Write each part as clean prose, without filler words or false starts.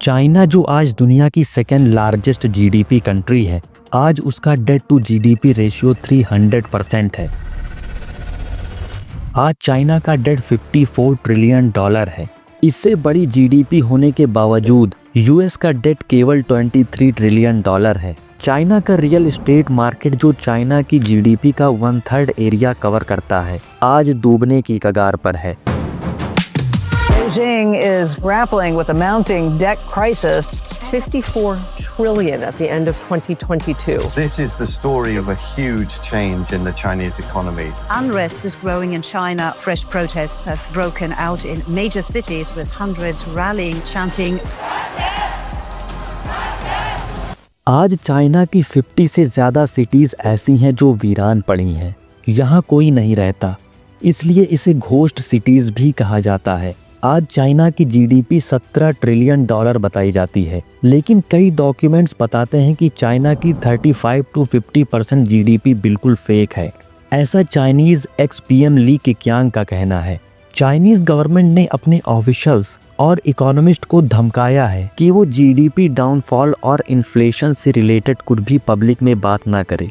China जो आज दुनिया की सेकेंड लार्जेस्ट जीडीपी कंट्री है, आज उसका डेट टू जीडीपी रेशियो 300% है। आज चाइना का डेट $54 ट्रिलियन है। इससे बड़ी जीडीपी होने के बावजूद यूएस का डेट केवल $23 ट्रिलियन है। चाइना का रियल एस्टेट मार्केट जो चाइना की जीडीपी का 1/3 एरिया कवर करता है, आज डूबने की कगार पर है। Beijing is grappling with a mounting debt crisis. $54 trillion at the end of 2022. This is the story of a huge change in the Chinese economy. Unrest is growing in China. Fresh protests have broken out in major cities with hundreds rallying, chanting. आज China की 50 से ज़्यादा cities ऐसी हैं जो वीरान पड़ी हैं। यहाँ कोई नहीं रहता, इसलिए इसे घोस्ट सिटीज़ भी कहा जाता है। आज चाइना की जीडीपी $17 ट्रिलियन बताई जाती है, लेकिन कई डॉक्यूमेंट्स बताते हैं कि चाइना की 35 to 50% जीडीपी बिल्कुल फेक है। ऐसा चाइनीज़ एक्स-पीएम ली केक्यांग का कहना है। चाइनीज़ गवर्नमेंट ने अपने ऑफिशियल्स और इकोनॉमिस्ट को धमकाया है कि वो जीडीपी डाउनफॉल और इन्फ्लेशन से रिलेटेड कुछ भी पब्लिक में बात ना करे।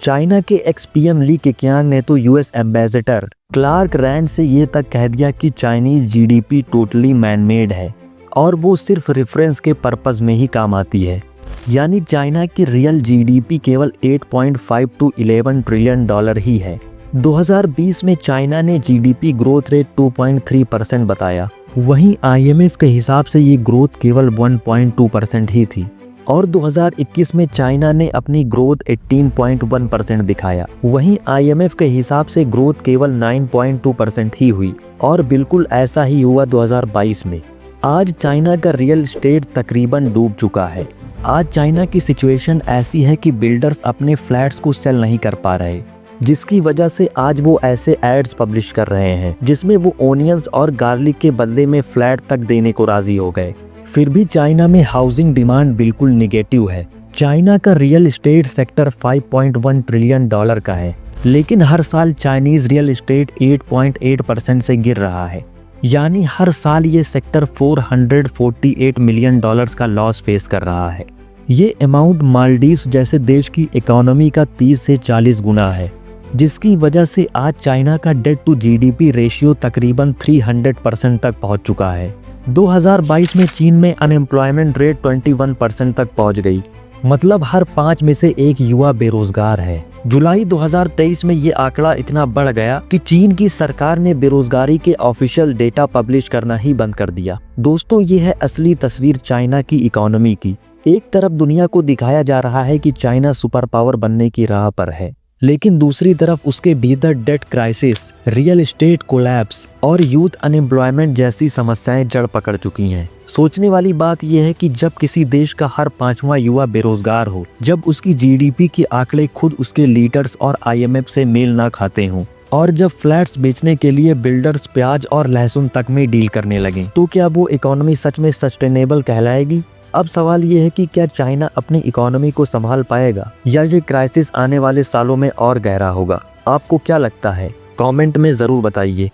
चाइना के एक्स-पीएम ली केक्यांग ने तो यूएस एम्बेसडर क्लार्क रैंड से ये तक कह दिया कि चाइनीज़ जीडीपी टोटली मैनमेड है और वो सिर्फ रेफरेंस के पर्पस में ही काम आती है। यानी चाइना की रियल जीडीपी केवल 8.5 to 11 ट्रिलियन ही है। 2020 में चाइना ने जीडीपी ग्रोथ रेट 2.3% बताया, वहीं आईएमएफ के हिसाब से ये ग्रोथ केवल 1.2% ही थी। और 2021 में चाइना ने अपनी ग्रोथ 18.1% दिखाया, वहीं आईएमएफ के हिसाब से ग्रोथ केवल 9.2% ही हुई। और बिल्कुल ऐसा ही हुआ 2022 में। आज चाइना का रियल एस्टेट तकरीबन डूब चुका है। आज चाइना की सिचुएशन ऐसी है कि बिल्डर्स अपने फ्लैट्स को सेल नहीं कर पा रहे, जिसकी वजह से आज वो ऐसे एड्स पब्लिश कर रहे हैं जिसमें वो ओनियंस और गार्लिक के बदले में फ्लैट तक देने को राजी हो गए। फिर भी चाइना में हाउसिंग डिमांड बिल्कुल निगेटिव है। चाइना का रियल एस्टेट सेक्टर $5.1 ट्रिलियन का है, लेकिन हर साल चाइनीज़ रियल एस्टेट 8.8% से गिर रहा है। यानी हर साल ये सेक्टर $448 मिलियन का लॉस फेस कर रहा है। ये अमाउंट मालदीव्स जैसे देश की इकोनॉमी का 30 से 40 गुना है, जिसकी वजह से आज चाइना का डेट टू जीडीपी रेशियो तकरीबन 300% तक पहुंच चुका है। 2022 में चीन में अनएम्प्लॉयमेंट रेट 21% तक पहुंच गई, मतलब हर 5 में से 1 युवा बेरोजगार है। जुलाई 2023 में ये आंकड़ा इतना बढ़ गया कि चीन की सरकार ने बेरोजगारी के ऑफिशियल डेटा पब्लिश करना ही बंद कर दिया। दोस्तों, ये है असली तस्वीर चाइना की इकोनॉमी की। एक तरफ दुनिया को दिखाया जा रहा है कि चाइना सुपर पावर बनने की राह पर है, लेकिन दूसरी तरफ उसके भीतर debt crisis, real estate collapse और यूथ अनएम्प्लॉयमेंट जैसी समस्याएं जड़ पकड़ चुकी हैं। सोचने वाली बात यह है कि जब किसी देश का हर 5वां युवा बेरोजगार हो, जब उसकी जीडीपी के आंकड़े खुद उसके लीडर्स और आईएमएफ से मेल ना खाते हों, और जब फ्लैट्स बेचने के लिए बिल्डर्स प्याज और लहसुन तक में डील करने लगें, तो क्या वो इकोनॉमी सच में सस्टेनेबल कहलाएगी? अब सवाल ये है कि क्या चाइना अपनी इकोनॉमी को संभाल पाएगा या ये क्राइसिस आने वाले सालों में और गहरा होगा? आपको क्या लगता है? कमेंट में ज़रूर बताइए।